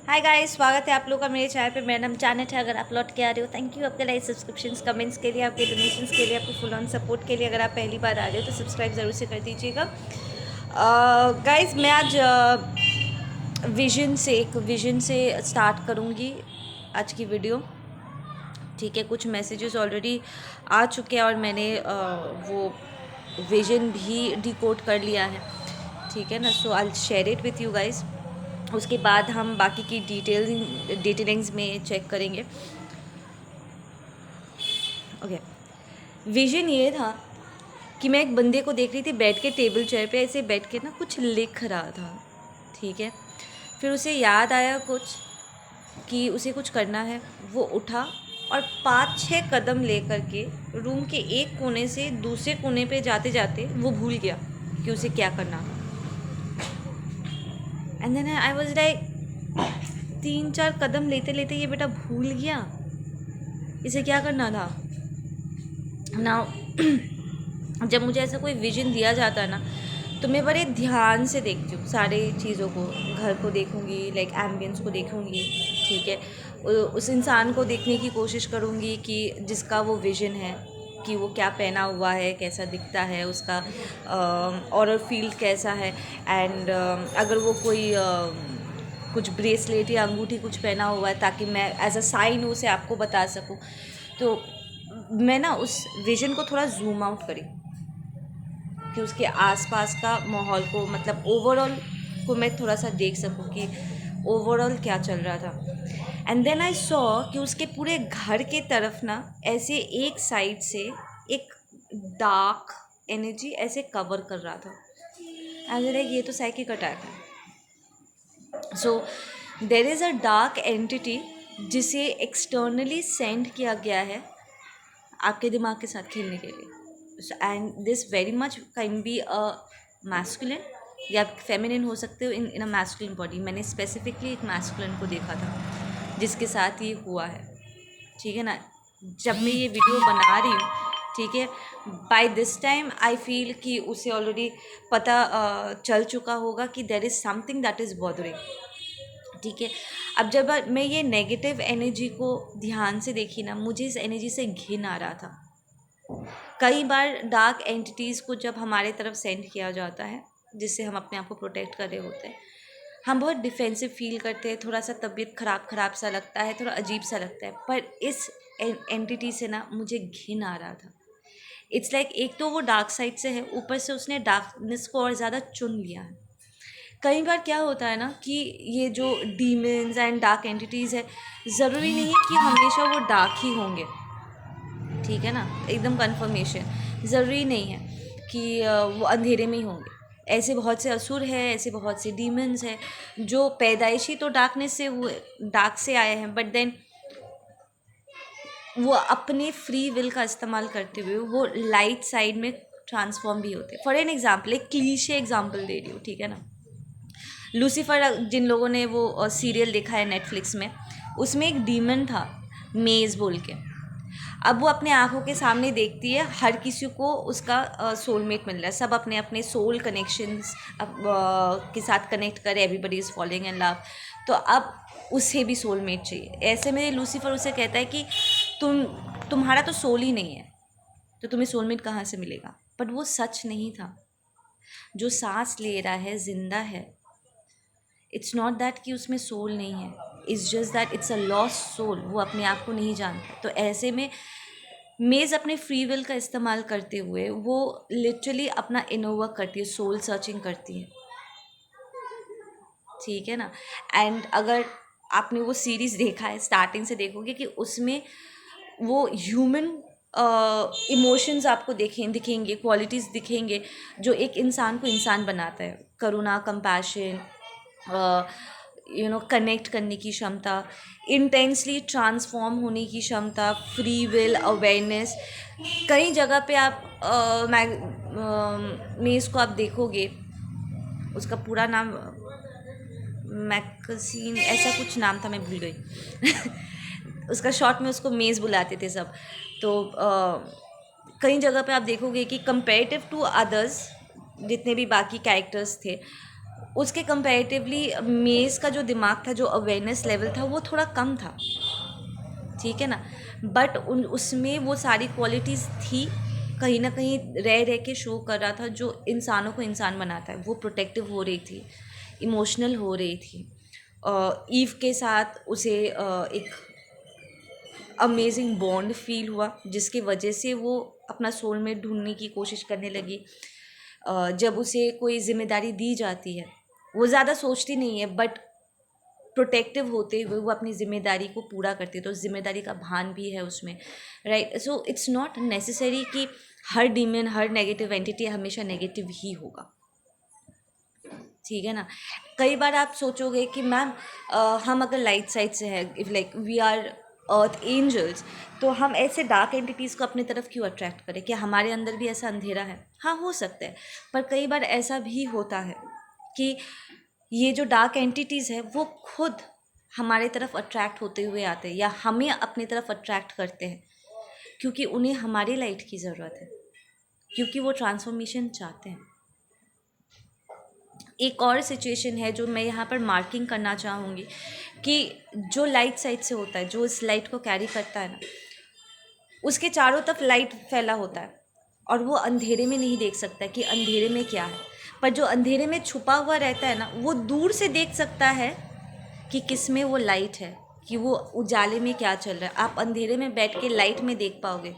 Hi guys, स्वागत है आप लोग का मेरे चैनल पे। मेरा नाम जानत है। अगर आप लौट के आ रहे हो, थैंक यू आपके लाइक, सब्सक्रिप्शंस, कमेंट्स के लिए, आपके डोनेशंस के लिए, आपके फुल ऑन सपोर्ट के लिए। अगर आप पहली बार आ रहे हो तो सब्सक्राइब ज़रूर से कर दीजिएगा। गाइस, मैं आज एक विजन से स्टार्ट करूँगी आज की वीडियो। ठीक है, कुछ मैसेजेस ऑलरेडी आ चुके हैं और मैंने वो विजन भी डिकोड कर लिया है। ठीक है ना, so I share it with you guys. उसके बाद हम बाकी की डिटेलिंग्स में चेक करेंगे। ओके, विजन ये था कि मैं एक बंदे को देख रही थी बैठ के टेबल चेयर पे, ऐसे बैठ के ना कुछ लिख रहा था। ठीक है, फिर उसे याद आया कुछ कि उसे कुछ करना है। वो उठा और 5-6 कदम लेकर के रूम के एक कोने से दूसरे कोने पे जाते जाते वो भूल गया कि उसे क्या करना था। And then I was like, 3-4 कदम लेते लेते ये बेटा भूल गया इसे क्या करना था ना। जब मुझे ऐसा कोई विजन दिया जाता है ना, तो मैं बड़े ध्यान से देखती हूँ सारे चीज़ों को। घर को देखूँगी, लाइक एम्बियंस को देखूँगी। ठीक है, उस इंसान को देखने की कोशिश करूँगी कि जिसका वो विजन है, कि वो क्या पहना हुआ है, कैसा दिखता है, उसका ऑरर फील्ड कैसा है। एंड अगर वो कोई कुछ ब्रेसलेट या अंगूठी कुछ पहना हुआ है, ताकि मैं एज अ साइन उसे आपको बता सकूं। तो मैं ना उस विजन को थोड़ा जूम आउट करी कि उसके आसपास का माहौल को, मतलब ओवरऑल को मैं थोड़ा सा देख सकूं कि ओवरऑल क्या चल रहा था। एंड देन आई सॉ कि उसके पूरे घर के तरफ ना ऐसे एक साइड से एक डार्क एनर्जी ऐसे कवर कर रहा था। एंड लाइक ये तो साइकिक अटैक है। So there is a dark entity जिसे एक्सटर्नली सेंड किया गया है आपके दिमाग के साथ खेलने के लिए। And this very much can be a masculine या फेमिनिन हो सकते हो इन अ मैस्कुलिन बॉडी। मैंने स्पेसिफिकली एक मैस्कुलिन को देखा था जिसके साथ ये हुआ है। ठीक है ना, जब मैं ये वीडियो बना रही हूँ, ठीक है, by this time I feel कि उसे ऑलरेडी पता चल चुका होगा कि there is something that is bothering. ठीक है, अब जब मैं ये नेगेटिव एनर्जी को ध्यान से देखी ना, मुझे इस एनर्जी से घिन आ रहा था। कई बार डार्क एंटिटीज़ को जब हमारे तरफ सेंड किया जाता है, जिससे हम अपने आप को प्रोटेक्ट कर रहे होते हैं, हम बहुत डिफेंसिव फील करते हैं, थोड़ा सा तबीयत ख़राब सा लगता है, थोड़ा अजीब सा लगता है। पर इस एंटिटी से ना मुझे घिन आ रहा था। इट्स लाइक एक तो वो डार्क साइड से है, ऊपर से उसने डार्कनेस को और ज़्यादा चुन लिया है। कई बार क्या होता है ना कि ये जो डीमंस एंड डार्क एंटिटीज़ है, ज़रूरी नहीं है कि हमेशा वो डार्क ही होंगे। ठीक है ना, एकदम कंफर्मेशन ज़रूरी नहीं है कि वो अंधेरे में ही होंगे। ऐसे बहुत से असुर हैं, ऐसे बहुत से डीमंस हैं जो पैदाइशी तो डार्कनेस से हुए, डार्क से आए हैं, बट देन वो अपने फ्री विल का इस्तेमाल करते हुए वो लाइट साइड में ट्रांसफॉर्म भी होते हैं। फॉर एन एग्जाम्पल, एक क्लीशे एग्जाम्पल दे रही हूँ, ठीक है ना। लूसीफर, जिन लोगों ने वो सीरियल देखा है नेटफ्लिक्स में, उसमें एक डीमन था, मेज बोल के। अब वो अपने आंखों के सामने देखती है हर किसी को उसका सोलमेट मिल रहा है, सब अपने अपने सोल कनेक्शंस के साथ कनेक्ट करे, everybody is following in love. तो अब उसे भी सोलमेट चाहिए। ऐसे में लूसीफर उसे कहता है कि तुम्हारा तो सोल ही नहीं है, तो तुम्हें सोलमेट कहाँ से मिलेगा। बट वो सच नहीं था। जो सांस ले रहा है, जिंदा है, इट्स नॉट दैट कि उसमें सोल नहीं है, it's just that it's a lost soul. वो अपने आप को नहीं जानता। तो ऐसे में मेज़ अपने फ्री विल का इस्तेमाल करते हुए वो लिटरली अपना इनर वर्क करती है, सोल सर्चिंग करती है। ठीक है ना। एंड अगर आपने वो सीरीज़ देखा है, स्टार्टिंग से देखोगे कि उसमें वो ह्यूमन इमोशंस आपको दिखेंगे, क्वालिटीज़ दिखेंगे जो एक इंसान को इंसान बनाता है। करुणा, कंपैशन, कनेक्ट करने की क्षमता, इंटेंसली ट्रांसफॉर्म होने की क्षमता, फ्री विल, अवेयरनेस। कई जगह पे आप मेज़ को आप देखोगे, उसका पूरा नाम मैगजीन ऐसा कुछ नाम था, मैं भूल गई। उसका शॉर्ट में उसको मेज़ बुलाते थे सब। तो कई जगह पे आप देखोगे कि कंपेरेटिव टू अदर्स, जितने भी बाकी कैरेक्टर्स थे, उसके कंपैरेटिवली मेज़ का जो दिमाग था, जो अवेयरनेस लेवल था, वो थोड़ा कम था, ठीक है ना। बट उसमें वो सारी क्वालिटीज़ थी, कहीं ना कहीं रह रह के शो कर रहा था जो इंसानों को इंसान बनाता है। वो प्रोटेक्टिव हो रही थी, इमोशनल हो रही थी। ईव के साथ उसे एक अमेजिंग बॉन्ड फील हुआ, जिसकी वजह से वो अपना सोलमेट ढूंढने की कोशिश करने लगी। जब उसे कोई जिम्मेदारी दी जाती है, वो ज़्यादा सोचती नहीं है, बट प्रोटेक्टिव होते हुए वो अपनी ज़िम्मेदारी को पूरा करती है, तो ज़िम्मेदारी का भान भी है उसमें, right. So it's not necessary कि हर डीमन, हर नेगेटिव एंटिटी हमेशा नेगेटिव ही होगा, ठीक है ना। कई बार आप सोचोगे कि मैम हम अगर लाइट साइड से है, if like we are earth angels, तो हम ऐसे डार्क एंटिटीज़ को अपनी तरफ क्यों अट्रैक्ट करें? क्या हमारे अंदर भी ऐसा अंधेरा है? हाँ, हो सकता है। पर कई बार ऐसा भी होता है कि ये जो डार्क एंटिटीज़ है वो खुद हमारे तरफ अट्रैक्ट होते हुए आते हैं, या हमें अपनी तरफ अट्रैक्ट करते हैं, क्योंकि उन्हें हमारी लाइट की ज़रूरत है, क्योंकि वो ट्रांसफॉर्मेशन चाहते हैं। एक और सिचुएशन है जो मैं यहाँ पर मार्किंग करना चाहूँगी, कि जो लाइट साइड से होता है, जो इस लाइट को कैरी करता है ना, उसके चारों तरफ लाइट फैला होता है, और वो अंधेरे में नहीं देख सकता कि अंधेरे में क्या है। पर जो अंधेरे में छुपा हुआ रहता है ना, वो दूर से देख सकता है कि किस में वो लाइट है, कि वो उजाले में क्या चल रहा है। आप अंधेरे में बैठ के लाइट में देख पाओगे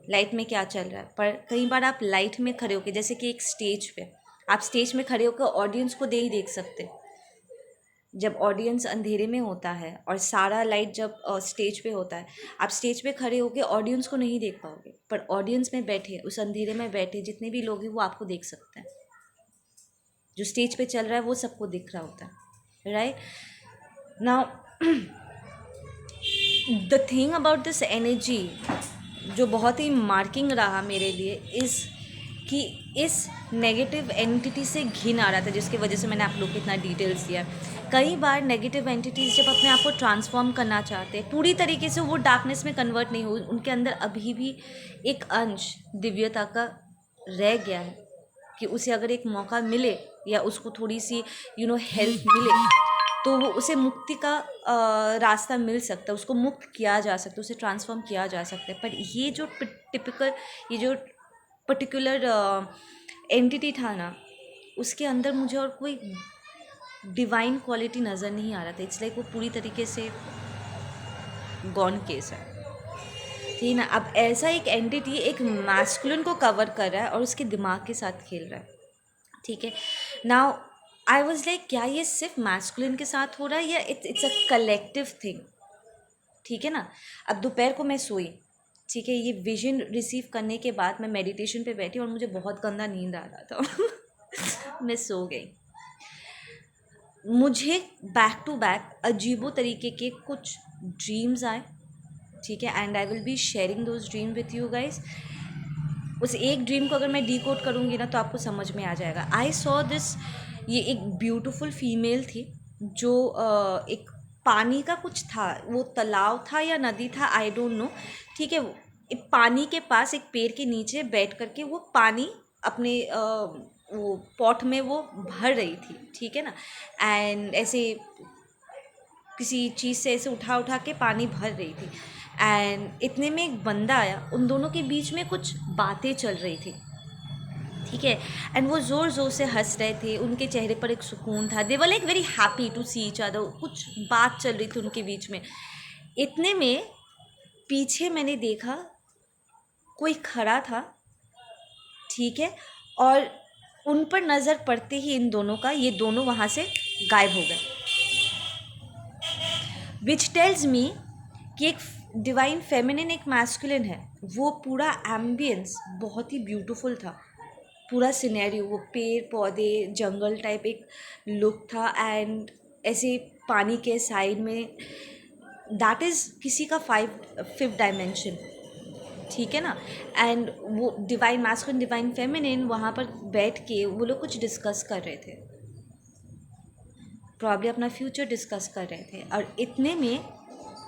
लाइट में क्या चल रहा है, पर कई बार आप लाइट में खड़े होके, जैसे कि एक स्टेज पे आप स्टेज में खड़े होकर ऑडियंस को दे ही देख सकते। जब ऑडियंस अंधेरे में होता है और सारा लाइट जब स्टेज पे होता है, आप स्टेज पे खड़े होकर ऑडियंस को नहीं देख पाओगे, पर ऑडियंस में बैठे, उस अंधेरे में बैठे जितने भी लोग हैं वो आपको देख सकते हैं। जो स्टेज पे चल रहा है वो सबको दिख रहा होता है, right. Now the thing about this energy जो बहुत ही मार्किंग रहा मेरे लिए इस कि इस नेगेटिव एंटिटी से घिन आ रहा था, जिसकी वजह से मैंने आप लोग को इतना डिटेल्स दिया। कई बार नेगेटिव एंटिटीज़ जब अपने आप को ट्रांसफॉर्म करना चाहते हैं, पूरी तरीके से वो डार्कनेस में कन्वर्ट नहीं हुई, उनके अंदर अभी भी एक अंश दिव्यता का रह गया है, कि उसे अगर एक मौका मिले या उसको थोड़ी सी हेल्प मिले, तो वो उसे मुक्ति का रास्ता मिल सकता है, उसको मुक्त किया जा सकता है, उसे ट्रांसफॉर्म किया जा सकता है। पर ये जो टिपिकल, ये जो पर्टिकुलर एंटिटी था ना, उसके अंदर मुझे और कोई डिवाइन क्वालिटी नज़र नहीं आ रहा था। इट्स लाइक वो पूरी तरीके से गॉन केस है, ठीक ना। अब ऐसा एक एंटिटी एक मैस्कुलिन को कवर कर रहा है और उसके दिमाग के साथ खेल रहा है, ठीक है। नाउ आई वॉज लाइक, क्या ये सिर्फ मैस्कुलिन के साथ हो रहा है या इट्स अ कलेक्टिव थिंग, ठीक है ना। अब दोपहर को मैं सोई, ठीक है, ये विजन रिसीव करने के बाद मैं मेडिटेशन पे बैठी और मुझे बहुत गंदा नींद आ रहा था मैं सो गई। मुझे बैक टू बैक अजीबो तरीके के कुछ ड्रीम्स आए, ठीक है, and I will be sharing those dream with you guys. उस एक ड्रीम को अगर मैं डीकोड करूँगी ना तो आपको समझ में आ जाएगा। आई सॉ दिस, ये एक ब्यूटीफुल फीमेल थी जो एक पानी का कुछ था, वो तालाब था या नदी था, आई डोंट नो, ठीक है। एक पानी के पास एक पेड़ के नीचे बैठ करके वो पानी अपने वो पॉट में वो भर रही थी, ठीक है ना। एंड ऐसे किसी चीज़ से ऐसे उठा उठा के पानी भर रही थी। एंड इतने में एक बंदा आया, उन दोनों के बीच में कुछ बातें चल रही थी, ठीक है। एंड वो ज़ोर ज़ोर से हंस रहे थे, उनके चेहरे पर एक सुकून था, they were like very happy to see each other, कुछ बात चल रही थी उनके बीच में। इतने में पीछे मैंने देखा कोई खड़ा था, ठीक है, और उन पर नज़र पड़ते ही इन दोनों का, ये दोनों वहाँ से गायब हो गए, विच टेल्स मी कि एक डिवाइन फेमिनिन एक मैस्कुलिन है। वो पूरा एम्बियंस बहुत ही ब्यूटीफुल था, पूरा सिनेरियो, वो पेड़ पौधे जंगल टाइप एक लुक था, एंड ऐसे पानी के साइड में, दैट इज़ किसी का फिफ्थ डायमेंशन, ठीक है ना। एंड वो डिवाइन मैस्कुलिन डिवाइन फेमिनिन वहाँ पर बैठ के वो लोग कुछ डिस्कस कर रहे थे, प्रॉब्लम अपना फ्यूचर डिस्कस कर रहे थे। और इतने में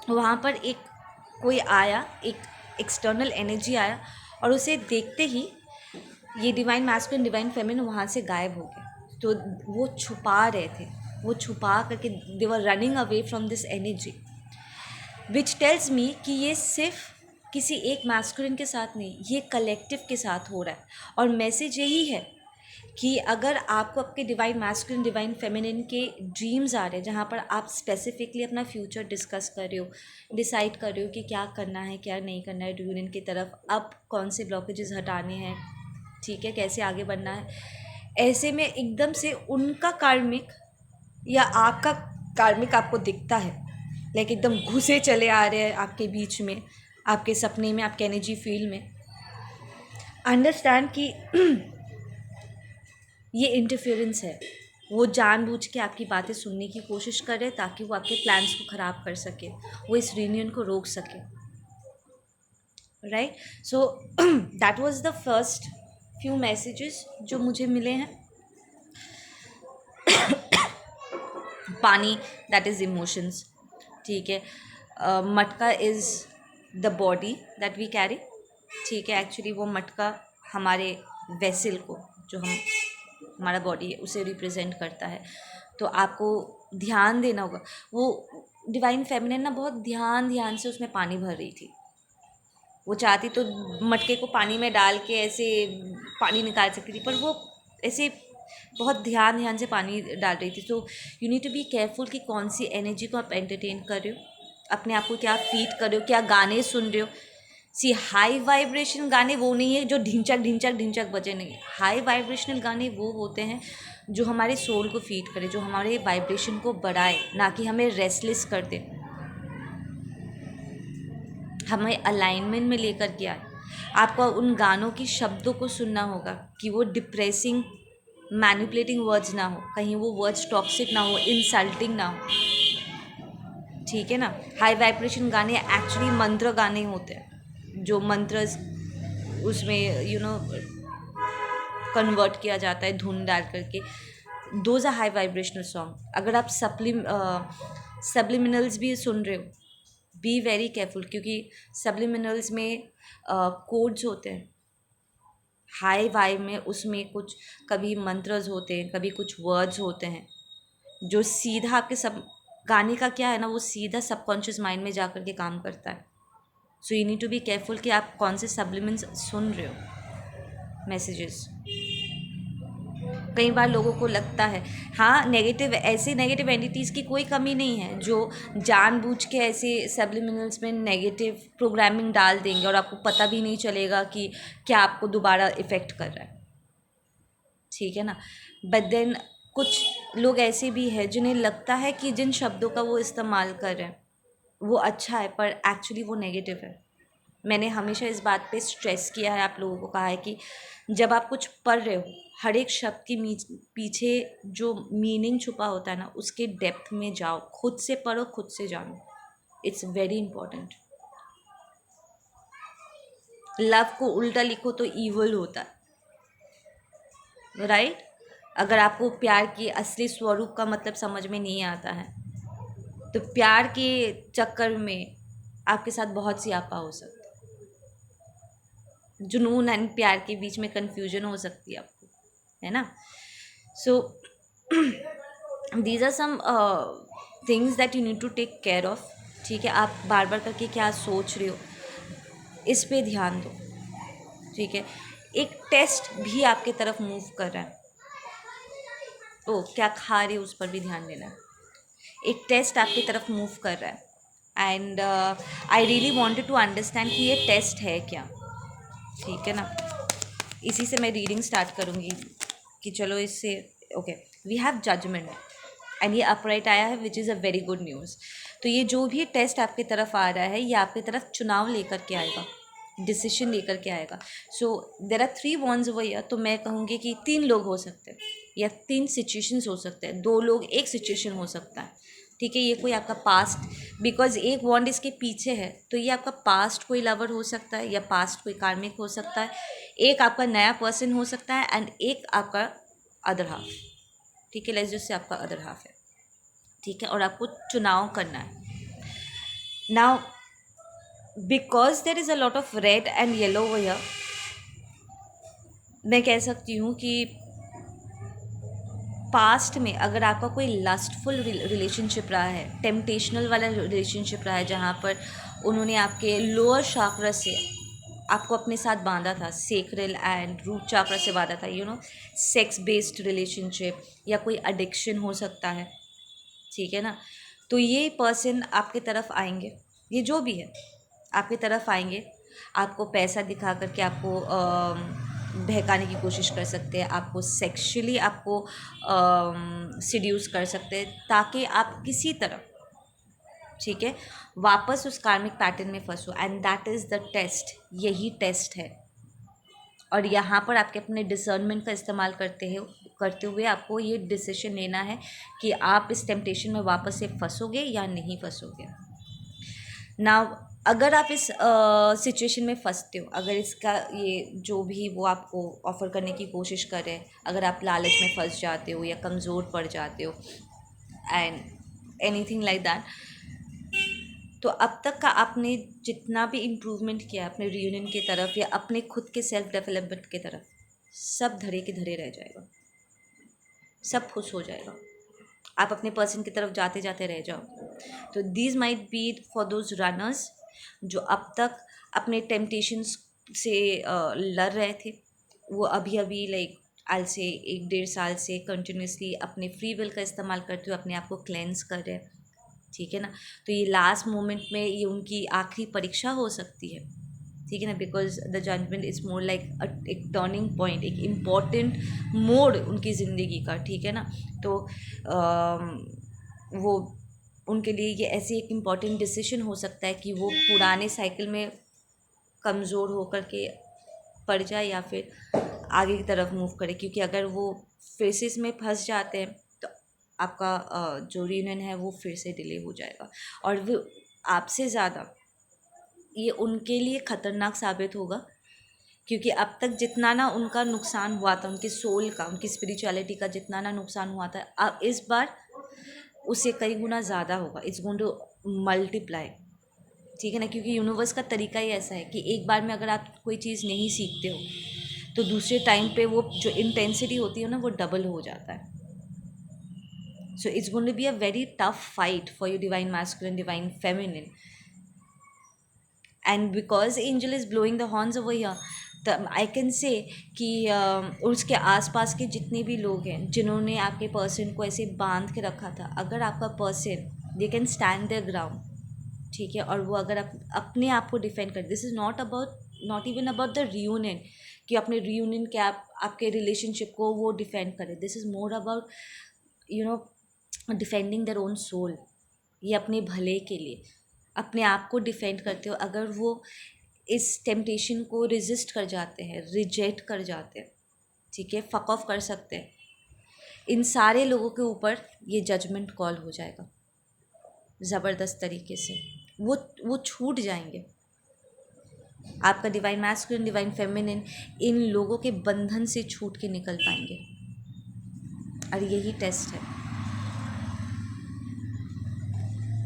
वहाँ पर एक कोई आया, एक एक्सटर्नल एनर्जी आया, और उसे देखते ही ये डिवाइन मैस्कुलिन डिवाइन फेमिनिन वहाँ से गायब हो गए। तो वो छुपा रहे थे, वो छुपा करके they were running away from this energy, which tells me कि ये सिर्फ किसी एक मैस्कुलिन के साथ नहीं, ये कलेक्टिव के साथ हो रहा है। और मैसेज यही है कि अगर आपको आपके डिवाइन मैस्कुलिन डिवाइन फेमिनिन के ड्रीम्स आ रहे हैं, जहाँ पर आप स्पेसिफिकली अपना फ्यूचर डिस्कस कर रहे हो, डिसाइड कर रहे हो कि क्या करना है क्या नहीं करना है यूनियन की तरफ, अब कौन से ब्लॉकेजेस हटाने हैं, ठीक है, कैसे आगे बढ़ना है, ऐसे में एकदम से उनका कार्मिक या आपका कार्मिक आपको दिखता है, लाइक एकदम घुसे चले आ रहे हैं आपके बीच में, आपके सपने में, आपके एनर्जी फील्ड में। अंडरस्टैंड कि ये इंटरफेरेंस है, वो जानबूझ के आपकी बातें सुनने की कोशिश कर रहे हैं ताकि वो आपके प्लान्स को ख़राब कर सके, वो इस रीयूनियन को रोक सके, right. So that was the first few messages जो मुझे मिले हैं। पानी, दैट इज़ इमोशंस, ठीक है। Matka is the body that we carry, ठीक है। एक्चुअली वो मटका हमारे वेसल को, जो हम हमारा बॉडी है, उसे रिप्रेजेंट करता है। तो आपको ध्यान देना होगा। वो डिवाइन फेमिनिन ना बहुत ध्यान से उसमें पानी भर रही थी। वो चाहती तो मटके को पानी में डाल के ऐसे पानी निकाल सकती थी, पर वो ऐसे बहुत ध्यान से पानी डाल रही थी। तो you need to be careful कि कौन सी एनर्जी को आप एंटरटेन कर रहे हो, अपने आप को क्या फीड कर रहे हो, क्या गाने सुन रहे हो। सी हाई वाइब्रेशन गाने वो नहीं है जो ढिंचक बजे, नहीं। हाई वाइब्रेशनल गाने वो होते हैं जो हमारे सोल को फीड करे, जो हमारे वाइब्रेशन को बढ़ाए, ना कि हमें रेस्टलेस कर दे, हमें अलाइनमेंट में लेकर के आए। आपको उन गानों की शब्दों को सुनना होगा कि वो डिप्रेसिंग मैनिपुलेटिंग वर्ड्स ना हो, कहीं वो वर्ड्स टॉक्सिक ना हो, इंसल्टिंग ना हो, ठीक है ना। हाई वाइब्रेशन गाने एक्चुअली मंत्र गाने होते हैं, जो मंत्र उसमें कन्वर्ट किया जाता है धुन डाल करके। Those are high vibrational song. अगर आप सब्लिमिनल्स भी सुन रहे हो, बी वेरी केयरफुल, क्योंकि सब्लिमिनल्स में कोड्स होते हैं हाई वाइब में, उसमें कुछ कभी मंत्रस होते हैं, कभी कुछ वर्ड्स होते हैं जो सीधा आपके सब गाने का क्या है ना, वो सीधा सबकॉन्शियस माइंड में जा कर के काम करता है। So you need to be careful कि आप कौन से सप्लीमेंट्स सुन रहे हो, मैसेजेस। कई बार लोगों को लगता है, हाँ, ऐसे नेगेटिव एंटिटीज़ की कोई कमी नहीं है जो जानबूझ के ऐसे सब्लिमिनल्स में नेगेटिव प्रोग्रामिंग डाल देंगे और आपको पता भी नहीं चलेगा कि क्या आपको दोबारा इफ़ेक्ट कर रहा है, ठीक है ना। बट देन कुछ लोग ऐसे भी हैं जिन्हें लगता है कि जिन शब्दों का वो इस्तेमाल कर रहे हैं वो अच्छा है, पर एक्चुअली वो नेगेटिव है। मैंने हमेशा इस बात पे स्ट्रेस किया है, आप लोगों को कहा है कि जब आप कुछ पढ़ रहे हो, हर एक शब्द के पीछे जो मीनिंग छुपा होता है ना, उसके डेप्थ में जाओ, खुद से पढ़ो, खुद से जानो। It's very important. लव को उल्टा लिखो तो ईवल होता है, राइट। अगर आपको प्यार की असली स्वरूप का मतलब समझ में नहीं आता है तो प्यार के चक्कर में आपके साथ बहुत सी आपा हो सकती है, जुनून एंड प्यार के बीच में कन्फ्यूजन हो सकती है आपको, है ना। So these are some things that you need to take care of, ठीक है। आप बार बार करके क्या सोच रहे हो, इस पे ध्यान दो, ठीक है। एक टेस्ट भी आपके तरफ मूव कर रहा है, ओ क्या खा रहे हो उस पर भी ध्यान देना है। एक टेस्ट आपकी तरफ मूव कर रहा है and I really wanted to understand कि ये टेस्ट है क्या, ठीक है ना। इसी से मैं रीडिंग स्टार्ट करूँगी कि चलो इससे okay, we have judgement and ये अपराइट आया है, which is a very good news. तो ये जो भी टेस्ट आपकी तरफ आ रहा है, ये आपकी तरफ चुनाव लेकर के आएगा, डिसीजन लेकर के आएगा। So there are 3 wands over here. तो मैं कहूँगी कि 3 लोग हो सकते हैं या 3 सिचुएशंस हो सकते हैं, 2 लोग एक सिचुएशन हो सकता है, ठीक है। ये कोई आपका पास्ट, बिकॉज एक वॉन्ड इसके पीछे है, तो ये आपका पास्ट कोई लवर हो सकता है या पास्ट कोई कार्मिक हो सकता है, एक आपका नया पर्सन हो सकता है एंड एक आपका अदर हाफ, ठीक है। लेट्स जस्ट से आपका अदर हाफ है, ठीक है, और आपको चुनाव करना है। Now because there is a lot of red and yellow over here, मैं कह सकती हूँ कि पास्ट में अगर आपका कोई लस्टफुल रिलेशनशिप रहा है, टेम्पटेशनल वाला रिलेशनशिप रहा है, जहाँ पर उन्होंने आपके लोअर चक्र से आपको अपने साथ बांधा था, सेक्रल एंड रूट चक्र से बांधा था, सेक्स बेस्ड रिलेशनशिप या कोई एडिक्शन हो सकता है, ठीक है ना। तो ये पर्सन आपके तरफ आएंगे, ये जो भी है आपकी तरफ आएंगे, आपको पैसा दिखा करके आपको बहकाने की कोशिश कर सकते हैं, आपको सेक्सुअली आपको सिड्यूस कर सकते हैं, ताकि आप किसी तरह, ठीक है, वापस उस कार्मिक पैटर्न में फंसो। And that is the test, यही टेस्ट है। और यहाँ पर आपके अपने डिसर्नमेंट का इस्तेमाल करते हुए आपको ये डिसीजन लेना है कि आप इस टेम्पटेशन में वापस से फंसोगे या नहीं फंसोगे। नाउ अगर आप इस सिचुएशन में फंसते हो, अगर इसका ये जो भी वो आपको ऑफ़र करने की कोशिश कर रहे हैं, अगर आप लालच में फंस जाते हो या कमज़ोर पड़ जाते हो एंड एनीथिंग लाइक दैट, तो अब तक का आपने जितना भी इम्प्रूवमेंट किया अपने रियूनियन की तरफ या अपने खुद के सेल्फ डेवलपमेंट की तरफ, सब धरे के धरे रह जाएगा, सब खुश हो जाएगा, आप अपने पर्सन की तरफ जाते जाते रह जाओ। तो these might be for those runners जो अब तक अपने टेम्पटेशंस से लड़ रहे थे, वो अभी अभी लाइक आज से 1-1.5 साल से कंटिन्यूसली अपने फ्री विल का इस्तेमाल करते हुए अपने आप को क्लेंस कर रहे हैं, ठीक है ना। तो ये लास्ट मोमेंट में ये उनकी आखिरी परीक्षा हो सकती है, ठीक है ना, because the judgement is more like एक टर्निंग पॉइंट, एक इम्पॉर्टेंट मोड़ उनकी ज़िंदगी का, ठीक है ना। तो वो उनके लिए ये ऐसे एक इम्पॉर्टेंट डिसीजन हो सकता है कि वो पुराने साइकिल में कमज़ोर होकर के पड़ जाए या फिर आगे की तरफ मूव करे, क्योंकि अगर वो फेसेस में फंस जाते हैं तो आपका जो रियूनियन है वो फिर से डिले हो जाएगा, और वो आपसे ज़्यादा ये उनके लिए ख़तरनाक साबित होगा, क्योंकि अब तक जितना ना उनका नुकसान हुआ था, उनके सोल का, उनकी स्पिरिचुअलिटी का जितना ना नुकसान हुआ था, अब इस बार उससे कई गुना ज़्यादा होगा, इट्स गोइंग टू मल्टीप्लाई, ठीक है ना। क्योंकि यूनिवर्स का तरीका ही ऐसा है कि एक बार में अगर आप कोई चीज़ नहीं सीखते हो तो दूसरे टाइम पे वो जो इंटेंसिटी होती है ना वो डबल हो जाता है। So it's going to be a very tough fight for your divine masculine, divine feminine, and because angel is blowing the horns over here, I can say कि उसके आसपास के जितने भी लोग हैं जिन्होंने आपके पर्सन को ऐसे बांध के रखा था, अगर आपका person they can stand their ground, ठीक है, और वो अगर आप अपने आप को डिफेंड कर, this is not even about the reunion कि अपने रियूनियन के आपके रिलेशनशिप को वो डिफेंड करे, this is more about defending their own soul. ये अपने भले के लिए अपने आप को डिफेंड करते हो। अगर वो इस टेम्पटेशन को रेजिस्ट कर जाते हैं, रिजेक्ट कर जाते हैं, ठीक है, फक ऑफ कर सकते हैं, इन सारे लोगों के ऊपर ये जजमेंट कॉल हो जाएगा ज़बरदस्त तरीके से, वो छूट जाएंगे। आपका डिवाइन मैस्कुलिन, डिवाइन फेमिनिन इन लोगों के बंधन से छूट के निकल पाएंगे, और यही टेस्ट है।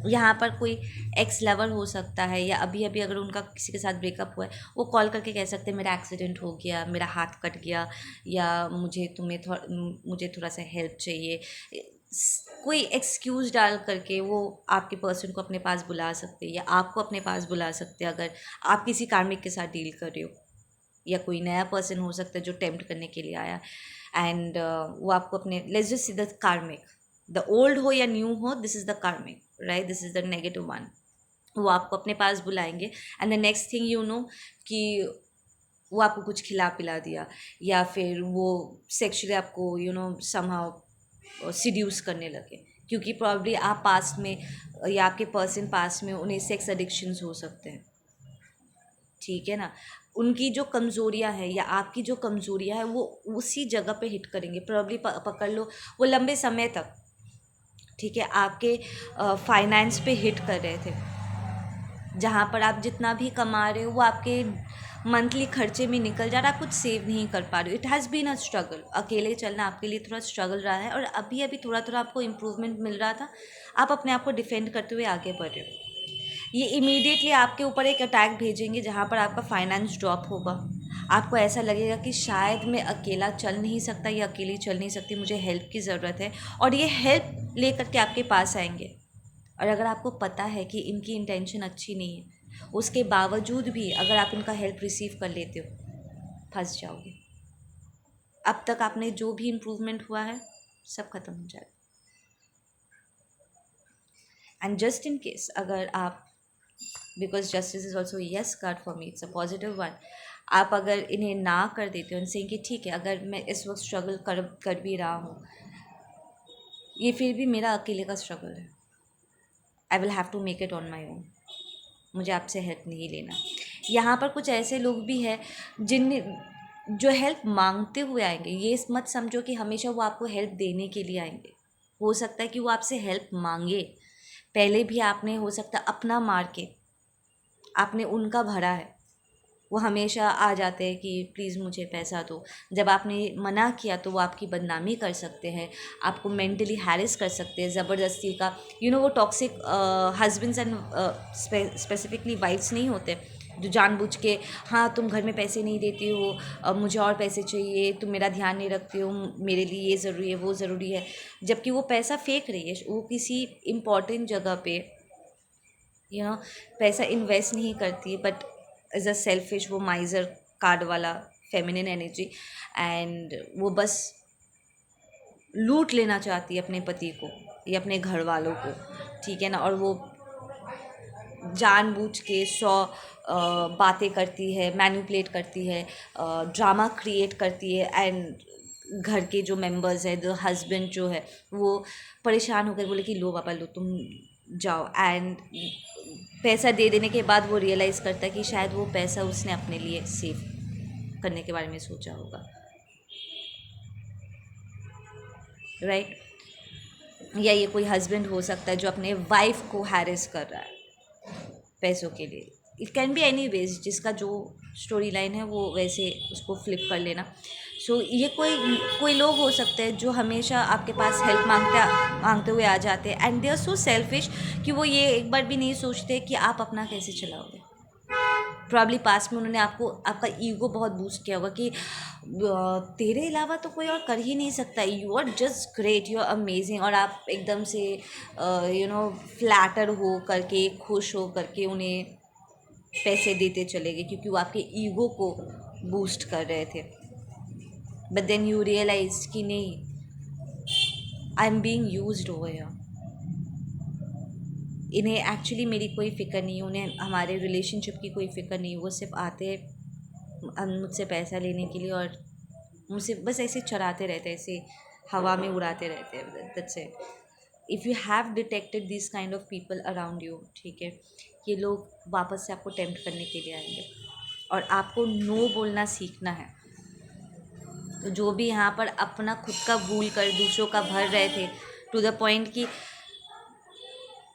यहाँ पर कोई एक्स लवर हो सकता है, या अभी अभी अगर उनका किसी के साथ ब्रेकअप हुआ है, वो कॉल करके कह सकते हैं मेरा एक्सीडेंट हो गया, मेरा हाथ कट गया, या मुझे थोड़ा सा हेल्प चाहिए, कोई एक्सक्यूज़ डाल करके वो आपके पर्सन को अपने पास बुला सकते हैं, या आपको अपने पास बुला सकते हैं अगर आप किसी कार्मिक के साथ डील कर रहे हो, या कोई नया पर्सन हो सकता है जो टेम्प्ट करने के लिए आया, एंड वो आपको अपने, लेट्स जस्ट सी द कार्मिक, द ओल्ड हो या न्यू हो, दिस इज़ द कार्मिक, right, this is the negative one, वो आपको अपने पास बुलाएंगे, एंड द नेक्स्ट थिंग कि वो आपको कुछ खिला पिला दिया, या फिर वो सेक्सुअली आपको समहाउ सिड्यूस करने लगे, क्योंकि प्रॉब्ली आप पास्ट में या आपके पर्सन पास्ट में उन्हें सेक्स एडिक्शंस हो सकते हैं, ठीक है ना। उनकी जो कमज़ोरियाँ है या आपकी जो कमज़ोरियाँ है वो उसी जगह पे हिट करेंगे, प्रॉब्ली पकड़ लो वो लंबे समय तक, ठीक है, आपके फाइनेंस पे हिट कर रहे थे, जहाँ पर आप जितना भी कमा रहे हो वो आपके मंथली खर्चे में निकल जा रहा है, आप कुछ सेव नहीं कर पा रहे हो। It has been a struggle, अकेले चलना आपके लिए थोड़ा स्ट्रगल रहा है, और अभी अभी थोड़ा थोड़ा आपको इम्प्रूवमेंट मिल रहा था, आप अपने आप को डिफेंड करते हुए आगे बढ़ रहे हो। ये इमीडिएटली आपके ऊपर एक अटैक भेजेंगे जहाँ पर आपका फाइनेंस ड्रॉप होगा, आपको ऐसा लगेगा कि शायद मैं अकेला चल नहीं सकता या अकेली चल नहीं सकती, मुझे हेल्प की ज़रूरत है, और ये हेल्प ले करके आपके पास आएंगे। और अगर आपको पता है कि इनकी इंटेंशन अच्छी नहीं है, उसके बावजूद भी अगर आप इनका हेल्प रिसीव कर लेते हो, फंस जाओगे। अब तक आपने जो भी इम्प्रूवमेंट हुआ है सब खत्म हो जाएगा। एंड जस्ट इन केस अगर आप, because justice is also yes card for me, it's a positive one, आप अगर इन्हें ना कर देते हो इनसे कि ठीक है अगर मैं इस वक्त स्ट्रगल कर भी रहा हूँ, ये फिर भी मेरा अकेले का स्ट्रगल है, I will have to make it on my own, मुझे आपसे हेल्प नहीं लेना। यहाँ पर कुछ ऐसे लोग भी हैं जो हेल्प मांगते हुए आएंगे। ये मत समझो कि हमेशा वो आपको हेल्प देने के लिए आएंगे। हो सकता है कि वो आपसे हेल्प मांगे, पहले भी आपने हो सकता है अपना मार के आपने उनका भरा है, वो हमेशा आ जाते हैं कि प्लीज़ मुझे पैसा दो। जब आपने मना किया तो वो आपकी बदनामी कर सकते हैं, आपको मेंटली हैरेस कर सकते हैं, ज़बरदस्ती का वो toxic husbands and specifically wifes नहीं होते जो जानबूझ के, हाँ तुम घर में पैसे नहीं देती हो, मुझे और पैसे चाहिए, तुम मेरा ध्यान नहीं रखती हो, मेरे लिए ये ज़रूरी है वो ज़रूरी है, जबकि वो पैसा फेंक रही है, वो किसी इम्पॉर्टेंट जगह पे पैसा इन्वेस्ट नहीं करती है, बट एज अ सेल्फिश, वो माइजर कार्ड वाला फेमिनिन एनर्जी, एंड वो बस लूट लेना चाहती है अपने पति को या अपने घर वालों को, ठीक है ना। और वो जानबूझ के 100 बातें करती है, मैनिपुलेट करती है, ड्रामा क्रिएट करती है, एंड घर के जो मेंबर्स है, जो हस्बैंड जो है, वो परेशान होकर बोले कि लो पापा लो तुम जाओ, एंड पैसा दे देने के बाद वो रियलाइज़ करता है कि शायद वो पैसा उसने अपने लिए सेव करने के बारे में सोचा होगा, राइट। या ये कोई हस्बैंड हो सकता है जो अपने वाइफ को हैरेस कर रहा है पैसों के लिए। It can be any ways, जिसका जो स्टोरी लाइन है वो वैसे उसको फ्लिप कर लेना। सो ये कोई लोग हो सकते हैं जो हमेशा आपके पास हेल्प मांगते हुए आ जाते हैं, and they are so selfish कि वो ये एक बार भी नहीं सोचते कि आप अपना कैसे चलाओगे। प्रॉब्ली पास्ट में उन्होंने आपका ईगो बहुत बूस्ट किया होगा कि तेरे अलावा तो कोई और कर ही नहीं सकता, you are just great, you are amazing, और आप एकदम से फ्लैटर हो करके, खुश हो करके उन्हें पैसे देते चले गए क्योंकि वो आपके ईगो को बूस्ट कर रहे थे। बट देन यू रियलाइज कि नहीं, I am being used over here. इन्हें एक्चुअली मेरी कोई फ़िक्र नहीं है, उन्हें हमारे रिलेशनशिप की कोई फ़िक्र नहीं है, वो सिर्फ आते हैं मुझसे पैसा लेने के लिए और मुझसे बस ऐसे चराते रहते हैं, ऐसे हवा में उड़ाते रहते हैं, that's it. If you have detected this kind of people around you, ठीक है, ये लोग वापस से आपको टेम्प्ट करने के लिए आएंगे और आपको नो बोलना सीखना है। तो जो भी यहाँ पर अपना खुद का भूल कर दूसरों का भर रहे थे, टू द पॉइंट कि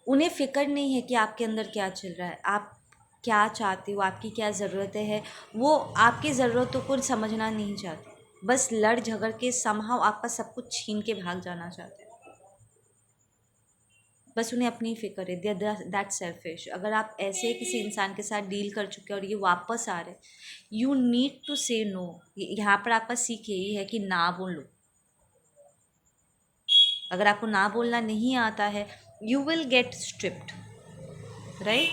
उन्हें फ़िक्र नहीं है कि आपके अंदर क्या चल रहा है, आप क्या चाहते हो, आपकी क्या ज़रूरतें हैं, वो आपकी ज़रूरतों को समझना नहीं चाहते, बस लड़ झगड़ के समहाउ आपका सब कुछ छीन के भाग जाना चाहते हैं। बस उन्हें अपनी फ़िक्र है, दे दैट सेल्फिश। अगर आप ऐसे किसी इंसान के साथ डील कर चुके हैं और ये वापस आ रहे, यू नीड टू से नो। यहाँ पर आपका सीख यही है कि ना बोलो। अगर आपको ना बोलना नहीं आता है, you will get stripped, right.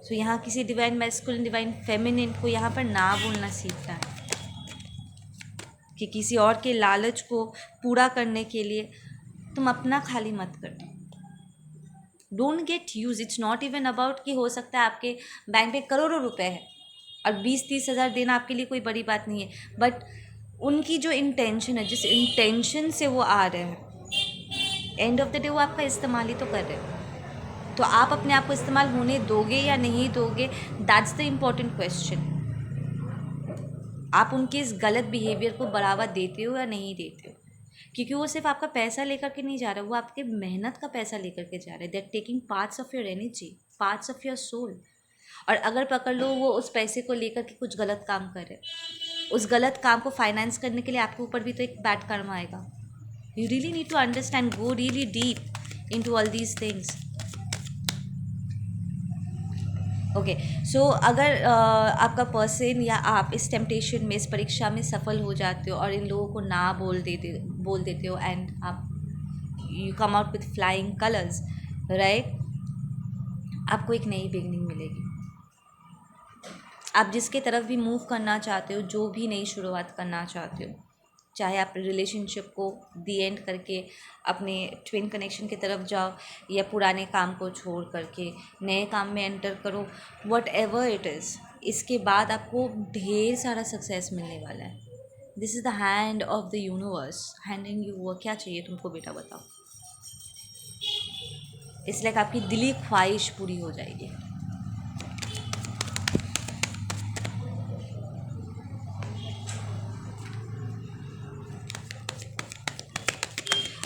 So यहाँ किसी डिवाइन मैस्कुलिन, डिवाइन फेमिनिन को यहाँ पर ना बोलना सीखना है कि किसी और के लालच को पूरा करने के लिए तुम अपना खाली मत कर दो। Don't get use, it's not even about कि हो सकता है आपके बैंक में करोड़ों रुपए है और 20-30 हज़ार देना आपके लिए कोई बड़ी बात नहीं है, बट उनकी जो इंटेंशन है, जिस इंटेंशन से वो आ रहे हैं, एंड ऑफ द डे वो आपका इस्तेमाल ही तो कर रहे हैं। तो आप अपने आप को इस्तेमाल होने दोगे या नहीं दोगे, दैट्स द इम्पॉर्टेंट क्वेश्चन। आप उनके इस गलत बिहेवियर को बढ़ावा देते हो या नहीं देते हो, क्योंकि वो सिर्फ आपका पैसा लेकर के नहीं जा रहा, वो आपके मेहनत का पैसा लेकर के जा रहे हैं। They are taking parts of your energy, parts of your soul. और अगर पकड़ लो वो उस पैसे को लेकर के कुछ गलत काम कर रहे, उस गलत काम को फाइनेंस करने के लिए आपके ऊपर भी तो एक बैड कर्म आएगा। You really need to understand, go really deep into all these things. Okay. So अगर आपका पर्सन या आप इस टेम्पटेशन में, इस परीक्षा में सफल हो जाते हो और इन लोगों को ना बोल देते हो, एंड आप you come out with flying colours, right, आपको एक नई बिगनिंग मिलेगी। आप जिसके तरफ भी मूव करना चाहते हो, जो भी नई शुरुआत करना चाहते हो, चाहे आप रिलेशनशिप को दी एंड करके अपने ट्विन कनेक्शन की तरफ जाओ, या पुराने काम को छोड़ करके नए काम में एंटर करो, वट एवर इट इज़, इसके बाद आपको ढेर सारा सक्सेस मिलने वाला है। This is the hand of the universe handing you. वो क्या चाहिए तुमको बेटा, बताओ। इसलिए आपकी दिली ख्वाहिश पूरी हो जाएगी।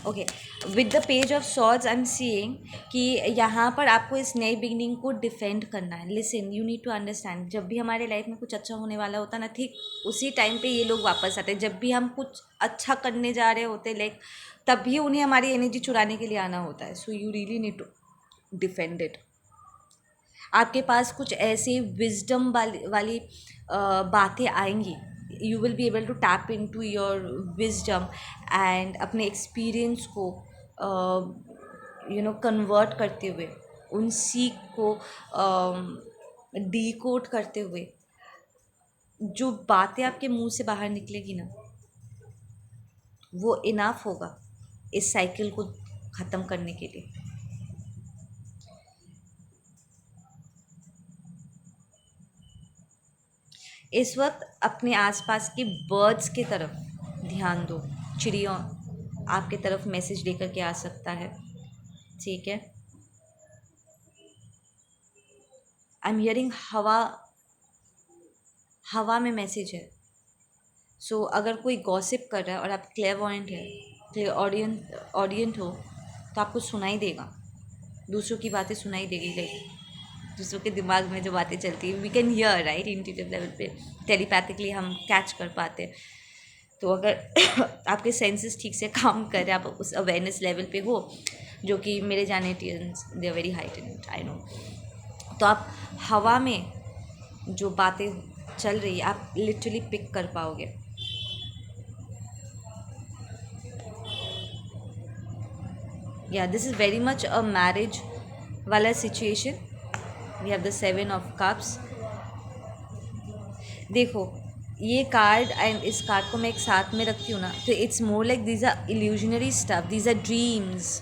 Okay, with the page of swords I am seeing कि यहाँ पर आपको इस नई बिगनिंग को डिफेंड करना है। Listen, you need to understand, जब भी हमारे लाइफ में कुछ अच्छा होने वाला होता है ना, ठीक उसी टाइम पे ये लोग वापस आते हैं। जब भी हम कुछ अच्छा करने जा रहे होते, लाइक, तभी उन्हें हमारी एनर्जी चुराने के लिए आना होता है। So you really need to defend it. आपके पास कुछ ऐसे विजडम वाली बातें आएंगी। You will be able to tap into your wisdom and अपने एक्सपीरियंस को कन्वर्ट करते हुए, उन सीख को डीकोड करते हुए, जो बातें आपके मुंह से बाहर निकलेगी ना, वो इनफ होगा इस साइकिल को ख़त्म करने के लिए। इस वक्त अपने आसपास के बर्ड्स की तरफ ध्यान दो। चिड़िया आपके तरफ मैसेज लेकर के आ सकता है, ठीक है। आई एम हियरिंग हवा में मैसेज है। सो अगर कोई गॉसिप कर रहा है और आप क्लेवॉयंट है, ऑडियंट हो, तो आपको सुनाई देगा, दूसरों की बातें सुनाई देगी, लाइक दूसरों के दिमाग में जो बातें चलती है, we can hear, right, intuitive level पे, टेलीपैथिकली हम कैच कर पाते हैं। तो अगर आपके सेंसेस ठीक से काम कर रहे हैं, आप उस अवेयरनेस लेवल पे हो, जो कि मेरे जाने they are very heightened, I know, तो आप हवा में जो बातें चल रही है आप लिटरली पिक कर पाओगे। या this is very much a marriage वाला situation. We have the 7 of cups. देखो, ये कार्ड एंड इस कार्ड को मैं एक साथ में रखती हूँ ना, तो it's more like these are illusionary stuff, these are dreams.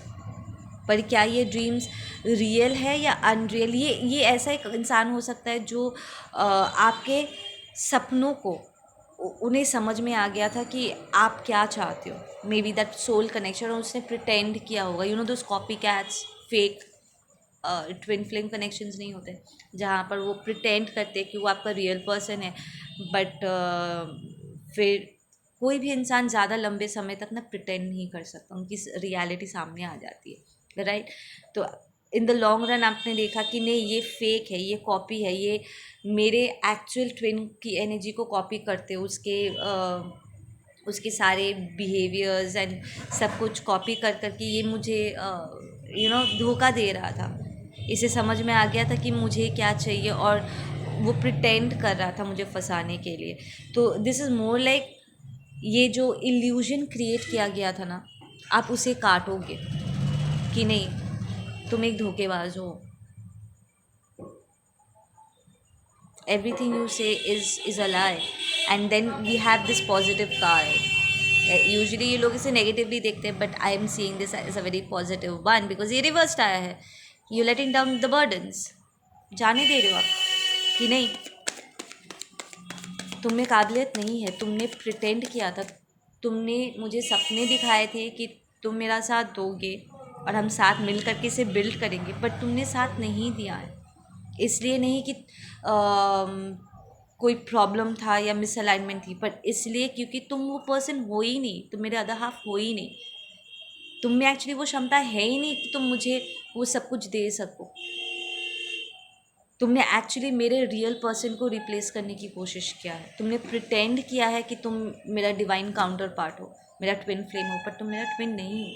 पर क्या ये ड्रीम्स रियल है या अनरियल? ये ऐसा एक इंसान हो सकता है जो आपके सपनों को, उन्हें समझ में आ गया था कि आप क्या चाहते हो, maybe that soul connection, और उसने प्रिटेंड किया होगा, you know those copy cats, fake twin flame connections नहीं होते, जहाँ पर वो प्रिटेंड करते हैं कि वो आपका रियल पर्सन है, बट फिर कोई भी इंसान ज़्यादा लंबे समय तक ना प्रिटेंड नहीं कर सकता, उनकी रियलिटी सामने आ जाती है, राइट। तो इन द लॉन्ग रन आपने देखा कि नहीं, ये फेक है, ये कॉपी है, ये मेरे एक्चुअल ट्विन की एनर्जी को कॉपी करते, उसके सारे बिहेवियर्स एंड सब कुछ कॉपी कर करके ये मुझे धोखा दे रहा था। इसे समझ में आ गया था कि मुझे क्या चाहिए, और वो प्रिटेंड कर रहा था मुझे फंसाने के लिए। तो दिस इज़ मोर लाइक, ये जो इल्यूजन क्रिएट किया गया था ना, आप उसे काटोगे कि नहीं, तुम एक धोखेबाज हो। Everything you say is a lie, and then we have this positive card. Usually ये लोग इसे नेगेटिवली देखते हैं, but I am seeing this as a very positive one, because ये रिवर्स्ड आया है। You letting down the burdens, जाने दे रहे हो आप कि नहीं, तुम में काबिलियत नहीं है, तुमने प्रिटेंड किया था, तुमने मुझे सपने दिखाए थे कि तुम मेरा साथ दोगे और हम साथ मिल करके इसे बिल्ड करेंगे, बट तुमने साथ नहीं दिया है। इसलिए नहीं कि कोई प्रॉब्लम था या मिसअलाइनमेंट थी, पर इसलिए क्योंकि तुम वो पर्सन हो ही नहीं, तुम मेरे अदर हाफ हो ही नहीं, तुम में एक्चुअली वो क्षमता है ही नहीं कि तुम मुझे वो सब कुछ दे सको। तुमने एक्चुअली मेरे रियल पर्सन को रिप्लेस करने की कोशिश किया है, तुमने प्रिटेंड किया है कि तुम मेरा डिवाइन काउंटर पार्ट हो, मेरा ट्विन फ्लेम हो, पर तुम मेरा ट्विन नहीं हो।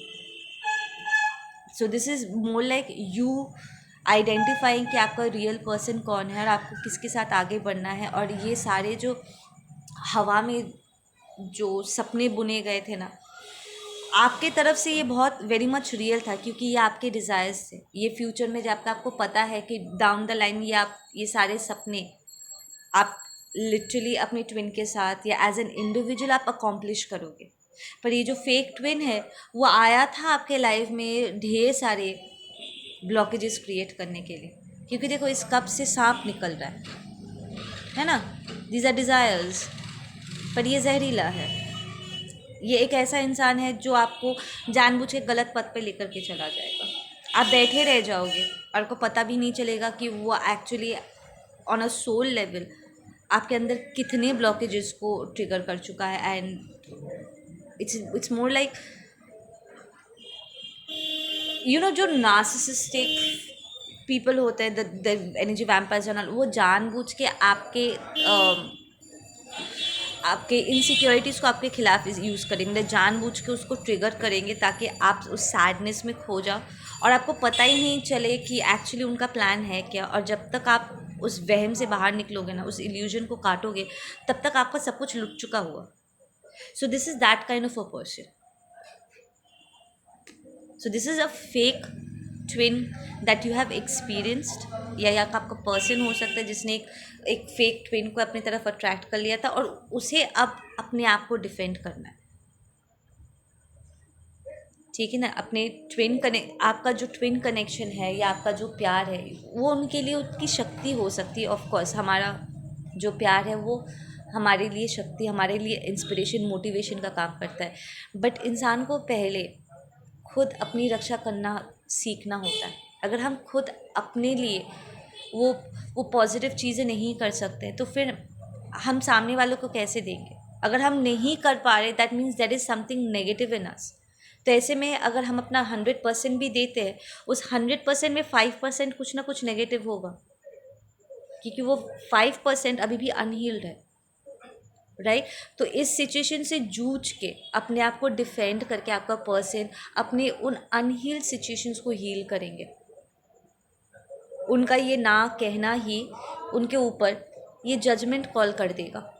सो this is more like you identifying कि आपका रियल पर्सन कौन है और आपको किसके साथ आगे बढ़ना है। और ये सारे जो हवा में जो सपने बुने गए थे ना, आपके तरफ से ये बहुत वेरी मच रियल था, क्योंकि ये आपके डिज़ायर्स थे। ये फ्यूचर में जब आपको पता है कि डाउन द लाइन ये सारे सपने आप लिटरली अपने ट्विन के साथ या एज एन इंडिविजुअल आप अकॉम्प्लिश करोगे। पर ये जो फेक ट्विन है वो आया था आपके लाइफ में ढेर सारे ब्लॉकेजेस क्रिएट करने के लिए, क्योंकि देखो इस कप से सांप निकल रहा है ना, दीज आर डिज़ायर्स। पर ये जहरीला है। ये एक ऐसा इंसान है जो आपको जानबूझ के गलत पथ पे लेकर के चला जाएगा। आप बैठे रह जाओगे और आपको पता भी नहीं चलेगा कि वो actually on a soul level आपके अंदर कितने ब्लॉकेजेस को ट्रिगर कर चुका है। एंड इट्स मोर लाइक जो नार्सिसिस्टिक पीपल होते हैं, the energy vampires and all, वो जानबूझ के आपके इनसिक्योरिटीज़ को आपके खिलाफ यूज़ करेंगे, जानबूझ के उसको ट्रिगर करेंगे ताकि आप उस सैडनेस में खो जाओ और आपको पता ही नहीं चले कि एक्चुअली उनका प्लान है क्या। और जब तक आप उस वहम से बाहर निकलोगे ना, उस इल्यूजन को काटोगे, तब तक आपका सब कुछ लुट चुका हुआ। सो this is that kind of a person. So this is a fake twin that you have experienced, या आपका पर्सन हो सकता है जिसने एक फेक ट्विन को अपनी तरफ अट्रैक्ट कर लिया था और उसे अब अपने आप को डिफेंड करना है। ठीक है ना, अपने आपका जो ट्विन कनेक्शन है या आपका जो प्यार है वो उनके लिए उनकी शक्ति हो सकती है। ऑफ कोर्स हमारा जो प्यार है वो हमारे लिए शक्ति, हमारे लिए इंस्पिरेशन, मोटिवेशन का काम करता है। बट इंसान को पहले खुद अपनी रक्षा करना सीखना होता है। अगर हम खुद अपने लिए वो पॉजिटिव चीज़ें नहीं कर सकते तो फिर हम सामने वालों को कैसे देंगे। अगर हम नहीं कर पा रहे that means there is something negative in us. तो ऐसे में अगर हम अपना 100% भी देते हैं, उस 100% में 5% कुछ ना कुछ नेगेटिव होगा, क्योंकि वो 5% अभी भी अनहील्ड है, राइट। तो इस सिचुएशन से जूझ के अपने आप को डिफेंड करके आपका पर्सन अपने उन अनहील्ड सिचुएशंस को हील करेंगे। उनका ये ना कहना ही उनके ऊपर ये जजमेंट कॉल कर देगा,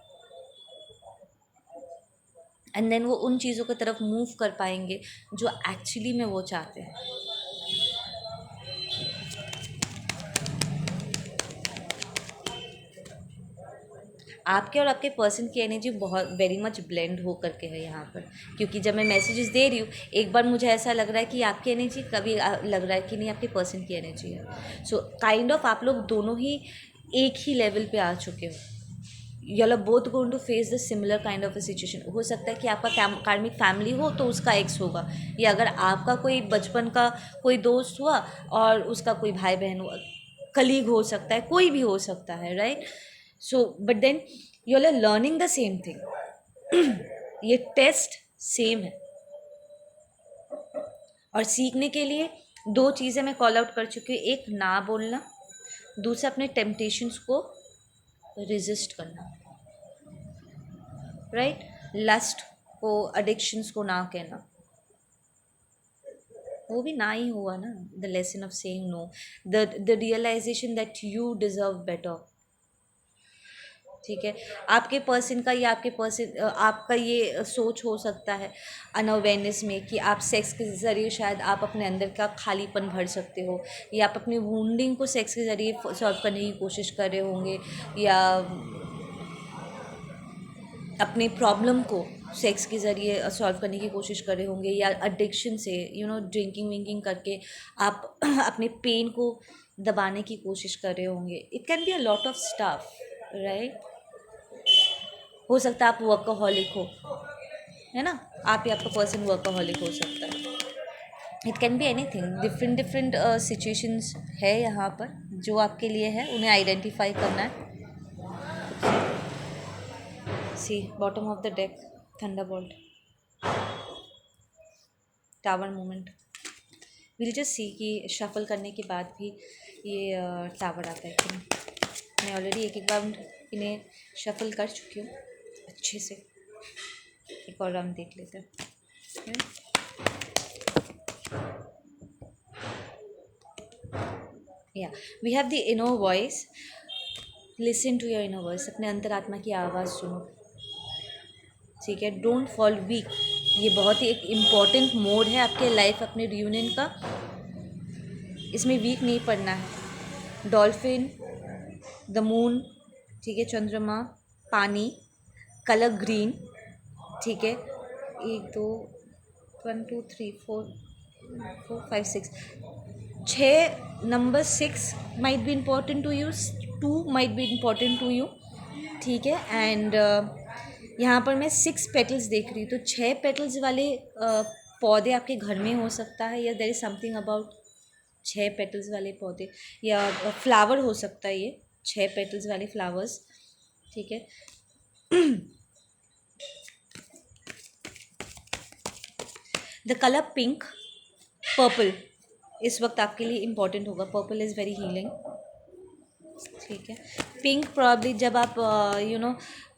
एंड देन वो उन चीज़ों की तरफ मूव कर पाएंगे जो एक्चुअली में वो चाहते हैं। आपके और आपके पर्सन की एनर्जी बहुत वेरी मच ब्लेंड हो करके है यहाँ पर, क्योंकि जब मैं मैसेजेस दे रही हूँ एक बार मुझे ऐसा लग रहा है कि आपकी एनर्जी, कभी लग रहा है कि नहीं आपके पर्सन की एनर्जी है। सो काइंड ऑफ आप लोग दोनों ही एक ही लेवल पे आ चुके हो। You are both going to face the similar kind of a situation. हो सकता है कि आपका कार्मिक फैमिली हो तो उसका एक्स होगा, या अगर आपका कोई बचपन का कोई दोस्त हुआ और उसका कोई भाई बहन हुआ, कलीग हो सकता है, कोई भी हो सकता है, right. So but then you are learning the same thing. ये टेस्ट सेम है। और सीखने के लिए दो चीज़ें मैं कॉल आउट कर चुकी हूँ, एक ना बोलना, दूसरा अपने टेम्पटेशंस को रेजिस्ट करना, राइट। लस्ट को, एडिक्शंस को ना कहना, वो भी ना ही हुआ ना। The lesson of saying no, the realization that you deserve better. ठीक है, आपके पर्सन का या आपका ये सोच हो सकता है अनअवेयरनेस में कि आप सेक्स के ज़रिए शायद आप अपने अंदर का खालीपन भर सकते हो, या आप अपनी वुंडिंग को सेक्स के ज़रिए सॉल्व करने की कोशिश कर रहे होंगे, या अपने प्रॉब्लम को सेक्स के ज़रिए सॉल्व करने की कोशिश कर रहे होंगे, या एडिक्शन से ड्रिंकिंग विंकिंग करके आप अपने पेन को दबाने की कोशिश कर रहे होंगे। It can be a lot of stuff, right. हो सकता है आप वर्कaholic हो, है ना, आप या आपका पर्सन वर्कaholic हो सकता है। It can be anything, different different situations है यहाँ पर जो आपके लिए है, उन्हें आइडेंटिफाई करना है। See bottom of the deck, thunderbolt, tower moment. Will just see कि शफल करने के बाद भी ये टावर आता है कि नहीं। मैं ऑलरेडी एक बार इन्हें शफल कर चुकी हूँ अच्छे से। एक और राउंड देख लेते हैं। या we have the inner voice, listen to your inner voice, अपने अंतरात्मा की आवाज़ सुनो, ठीक है। डोंट फॉल वीक, ये बहुत ही एक इम्पॉर्टेंट मोड है आपके लाइफ अपने रियूनियन का, इसमें वीक नहीं पड़ना है। डॉल्फिन, द मून, ठीक है, चंद्रमा, पानी, कलर ग्रीन, ठीक है। एक दो, 1 2 3 4 4 5 6, 6 number 6 might be important to you, 2 might be important to you, ठीक है। एंड यहाँ पर मैं 6 पेटल्स देख रही हूँ, तो 6 पेटल्स वाले पौधे आपके घर में हो सकता है, या there is something about 6 petals वाले पौधे, या फ्लावर हो सकता है, ये 6 पेटल्स वाले फ्लावर्स, ठीक है। द कलर पिंक, पर्पल इस वक्त आपके लिए इम्पॉर्टेंट होगा, पर्पल इज़ वेरी हीलिंग, ठीक है। पिंक प्रॉब्ली जब आप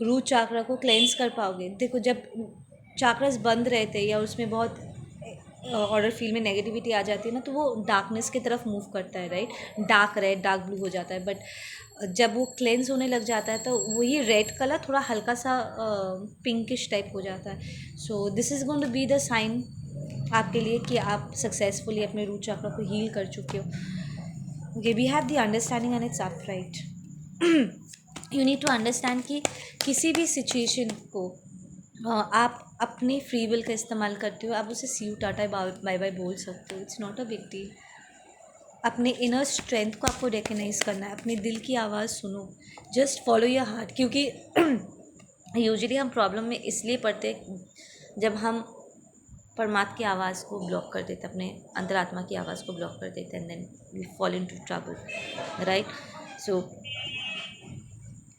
रूट चाक्रा को क्लेंस कर पाओगे, देखो जब चाक्रास बंद रहते हैं या उसमें बहुत ऑर्डर फील्ड में नेगेटिविटी आ जाती है ना, तो वो डार्कनेस की तरफ मूव करता है, right, dark red dark blue हो जाता है। बट जब वो क्लेंस होने लग जाता है तो वही रेड कलर थोड़ा हल्का सा पिंकिश टाइप हो जाता है। So this is going to be the sign आपके लिए कि आप सक्सेसफुली अपने रूट चाक्रा को हील कर चुके हो। Okay, we have the understanding and it's upright. You need to understand कि किसी भी सिचुएशन को आप अपने फ्री विल का इस्तेमाल करते हो, आप उसे सी यू टाटा बाय बाय बोल सकते हो, it's not a big deal. अपने इनर स्ट्रेंथ को आपको रिकग्नाइज करना है, अपने दिल की आवाज़ सुनो, जस्ट फॉलो योर हार्ट। क्योंकि यूजुअली हम प्रॉब्लम में इसलिए पड़ते जब हम परमात्मा की आवाज़ को ब्लॉक कर देते, अपने अंतरात्मा की आवाज़ को ब्लॉक कर देते, and then we fall into trouble, right. So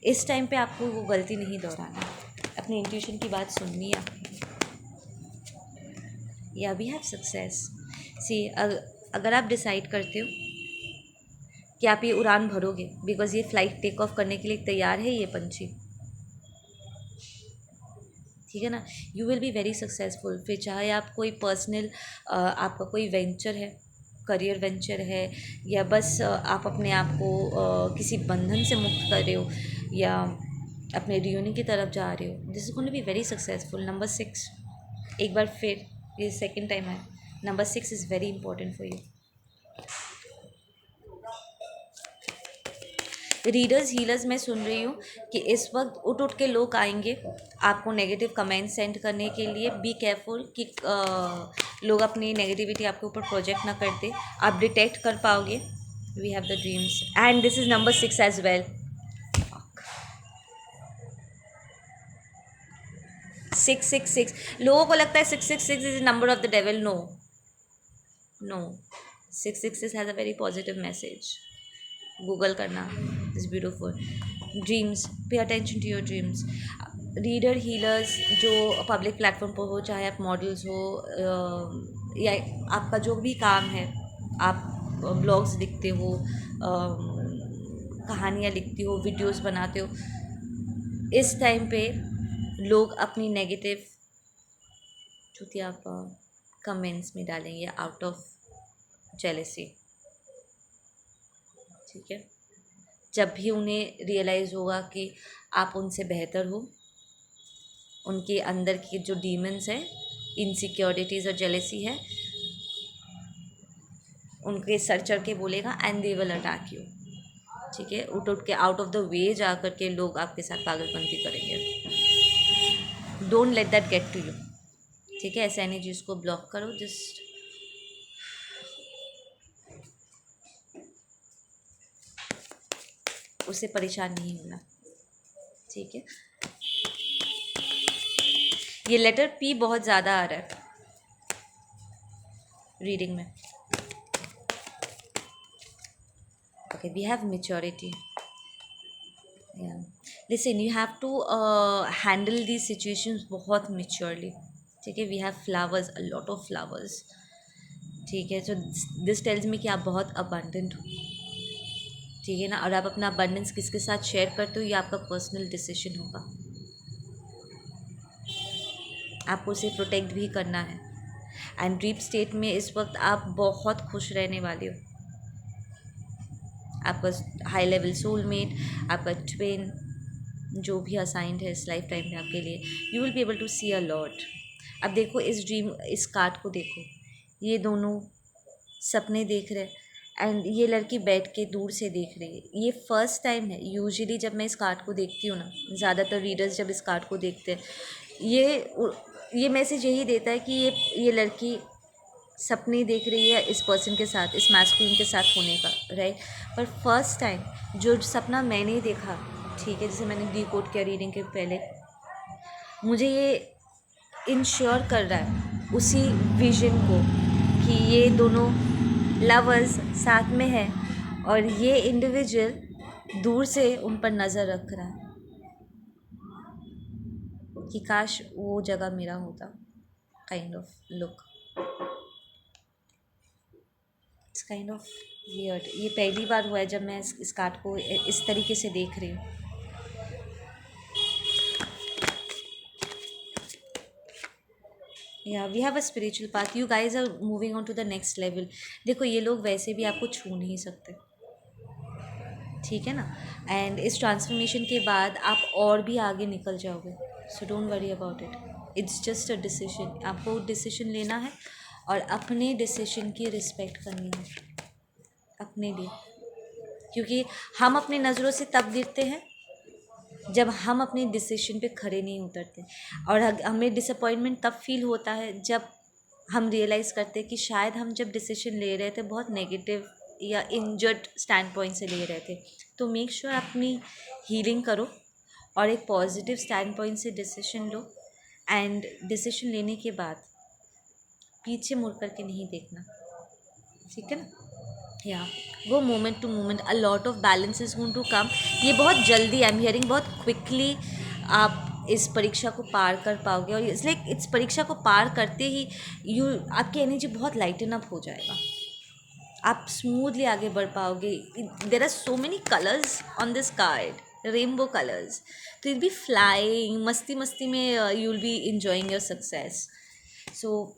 इस टाइम पे आपको वो गलती नहीं दोहराना, अपनी इंट्यूशन की बात सुननी है आपकी। या वी हैव सक्सेस। सी, अगर आप डिसाइड करते हो कि आप ये उड़ान भरोगे, बिकॉज ये फ़्लाइट टेक ऑफ करने के लिए तैयार है ये पंछी, ठीक है ना, you will B very successful. फिर चाहे आप कोई पर्सनल आपका कोई वेंचर है, करियर वेंचर है, या बस आप अपने आप को किसी बंधन से मुक्त कर रहे हो, या अपने रियूनियन की तरफ जा रहे हो, this is going to be very successful. Number 6, एक बार फिर ये सेकेंड टाइम है, number 6 is very important for you. Readers healers मैं सुन रही हूँ कि इस वक्त उठ उठ के लोग आएंगे आपको नेगेटिव कमेंट सेंड करने के लिए। बी केयरफुल कि लोग अपनी नेगेटिविटी आपके ऊपर प्रोजेक्ट ना कर दे, आप डिटेक्ट कर पाओगे। We have the dreams and this is number 6 as well. 666, लोगों को लगता है 666 is number of the devil. No no, 666 has a very positive message. Google करना, is beautiful. Dreams, pay attention to your dreams. Reader healers जो public platform पर हो, चाहे आप मॉडल्स हो या आपका जो भी काम है, आप ब्लॉग्स लिखते हो, कहानियाँ लिखती हो, वीडियोस बनाते हो, इस टाइम पे लोग अपनी नेगेटिव चुतिया आप कमेंट्स में डालेंगे आउट ऑफ जेलेसी, ठीक है। जब भी उन्हें रियलाइज़ होगा कि आप उनसे बेहतर हो, उनके अंदर की जो डीमंस है, इनसिक्योरिटीज़ और जेलेसी है, उनके सर चढ़ के बोलेगा and they will attack you, ठीक है। उठ उठ के आउट ऑफ द वे जा कर के लोग आपके साथ पागलपंती करेंगे। Don't let that get to you, ठीक है। ऐसे एनर्जीज को ब्लॉक करो, जस्ट उससे परेशान नहीं होना, ठीक है। ये लेटर पी बहुत ज़्यादा आ रहा है रीडिंग में। Okay, we have maturity. Listen, you have to handle the situations बहुत मेच्योरली, ठीक है। We have flowers, a lot of flowers, ठीक है। सो दिस टेल्स मी कि आप बहुत अबंडेंट हो, ठीक है ना। और आप अपना अबंडेंस किसके साथ शेयर करते हो, ये आपका पर्सनल डिसीजन होगा। आपको उसे प्रोटेक्ट भी करना है। एंड ड्रीप स्टेट में इस वक्त आप बहुत खुश रहने वाले हो, आपका हाई लेवल सोलमेट, आपका ट्विन, जो भी असाइंड है इस लाइफ टाइम में आपके लिए, you will be able to see a lot. अब देखो इस ड्रीम, इस कार्ड को देखो, ये दोनों सपने देख रहे हैं एंड ये लड़की बैठ के दूर से देख रही है। ये फर्स्ट टाइम है। यूजुअली जब मैं इस कार्ड को देखती हूँ ना, ज़्यादातर रीडर्स जब इस कार्ड को देखते हैं, ये मैसेज यही देता है कि ये लड़की सपने देख रही है इस पर्सन के साथ, इस मैस्कुलिन के साथ होने का, राइट। पर फर्स्ट टाइम जो सपना मैंने देखा, ठीक है, जैसे मैंने डिकोड किया रीडिंग के पहले, मुझे ये इंश्योर कर रहा है उसी विजन को कि ये दोनों लवर्स साथ में है और ये इंडिविजुअल दूर से उन पर नज़र रख रहा है कि काश वो जगह मेरा होता, kind of look. It's kind of weird. ये पहली बार हुआ है जब मैं इस कार्ड को इस तरीके से देख रही हूँ। या we have a spiritual path, you guys are moving on to the next level. देखो ये लोग वैसे भी आपको छू नहीं सकते, ठीक है ना। एंड इस ट्रांसफॉर्मेशन के बाद आप और भी आगे निकल जाओगे, so don't worry about it. It's just a decision. आपको डिसीजन लेना है और अपने डिसीजन की रिस्पेक्ट करनी है अपने लिए, क्योंकि हम अपनी नज़रों से तब गिरते हैं जब हम अपने डिसीजन पे खड़े नहीं उतरते, और हमें डिसअपॉइंटमेंट तब फील होता है जब हम रियलाइज़ करते हैं कि शायद हम जब डिसीजन ले रहे थे बहुत नेगेटिव या इंजर्ड स्टैंड पॉइंट से ले रहे थे। तो मेक श्योर अपनी हीलिंग करो और एक पॉजिटिव स्टैंड पॉइंट से डिसीजन लो। एंड डिसीजन लेने के बाद पीछे मुड़ करके नहीं देखना, ठीक है ना। या go moment to moment, a lot of balance is going to come. ये बहुत जल्दी, आई एम हियरिंग, बहुत क्विकली आप इस परीक्षा को पार कर पाओगे। और इसलिए इस परीक्षा को पार करते ही आपकी एनर्जी बहुत लाइटन अप हो जाएगा, आप स्मूथली आगे बढ़ पाओगे। There are so many colours on this card, rainbow colours, तो विल बी फ्लाइंग, मस्ती मस्ती में you will be enjoying your success. So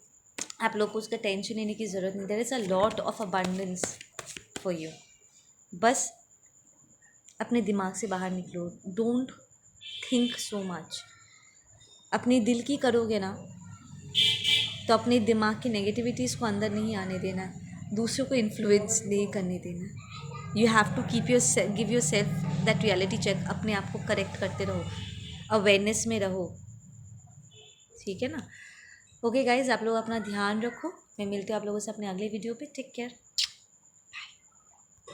आप लोग को उसका टेंशन लेने की ज़रूरत नहीं। There is a lot of abundance for you. बस अपने दिमाग से बाहर निकलो, डोंट थिंक सो मच। अपने दिल की करोगे ना तो अपने दिमाग की नेगेटिविटीज़ को अंदर नहीं आने देना, दूसरों को इन्फ्लुएंस नहीं करने देना। You have to give yourself that reality check. अपने आप को करेक्ट करते रहो, अवेयरनेस में रहो, ठीक है ना। ओके गाइज, आप लोग अपना ध्यान रखो। मैं मिलती हूँ आप लोगों से अपने अगले वीडियो पे। Take care.